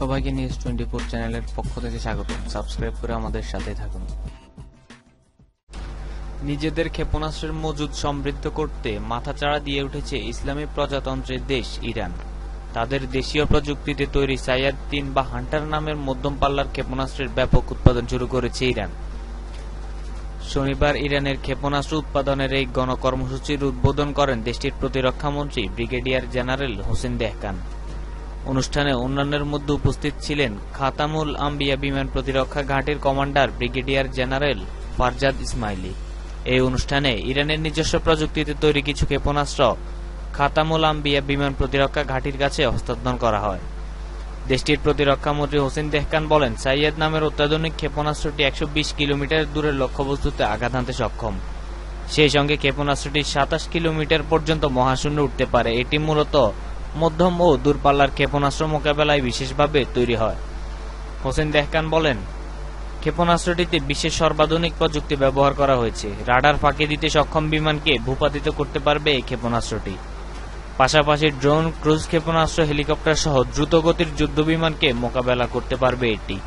সবাইকে নিউজ 24 চ্যানেলের পক্ষ থেকে স্বাগত। সাবস্ক্রাইব করে আমাদের সাথে থাকুন। নিজেদের ক্ষেপণাস্ত্রের মজুদ সমৃদ্ধ করতে মাথাচাড়া দিয়ে উঠেছে ইসলামী প্রজাতন্ত্রের দেশ ইরান। তাদের দেশীয় প্রযুক্তিতে তৈরি সাইয়াদ-3 বা হান্টার নামের মধ্যম পাল্লার ক্ষেপণাস্ত্রের ব্যাপক উৎপাদন শুরু করেছে ইরান। শনিবার ইরানের ক্ষেপণাস্ত্র উৎপাদনের এই গণকর্মসূচির উদ্বোধন করেন দেশটির প্রতিরক্ষামন্ত্রী ব্রিগেডিয়ার জেনারেল হোসেন দেহকান। অনুষ্ঠানে অন্যান্যের মধ্যে উপস্থিত ছিলেন খাতামুল আম্বিয়া বিমান প্রতিরক্ষা ঘাঁটির commander brigadier general Farzad Esmaili. এই অনুষ্ঠানে ইরানের নিজস্ব প্রযুক্তিতে তৈরি কিছু ক্ষেপণাস্ত্র খাতামুল আম্বিয়া বিমান প্রতিরক্ষা ঘাঁটির কাছে হস্তান্তর করা হয়। দেশটির প্রতিরক্ষামন্ত্রী হোসেন দেহকান বলেন, সাইয়াদ নামের অত্যাধুনিক ক্ষেপণাস্ত্রটি 120 কিলোমিটার দূরের লক্ষ্যবস্তুতে আঘাত হানতে সক্ষম। সেই সঙ্গে ক্ষেপণাস্ত্রটি 27 কিলোমিটার পর্যন্ত মহাশূন্যে উঠতে পারে। এটি মূলত মধ্যম ও দূরপাল্লার ক্ষেপণাস্ত্র মোকাবেলায় বিশেষভাবে তৈরি হয়। হোসেন দেহকান বলেন, ক্ষেপণাস্ত্রটিতে বিশ্বের সর্বাধুনিক প্রযুক্তি ব্যবহার করা হয়েছে। রাডার ফাঁকি দিতে সক্ষম বিমানকে ভূপাতিত করতে পারবে এই ক্ষেপণাস্ত্রটি। পাশাপাশি ড্রোন, ক্রুজ ক্ষেপণাস্ত্র, হেলিকপ্টার সহ দ্রুতগতির যুদ্ধবিমানকে মোকাবেলা করতে পারবে এটি।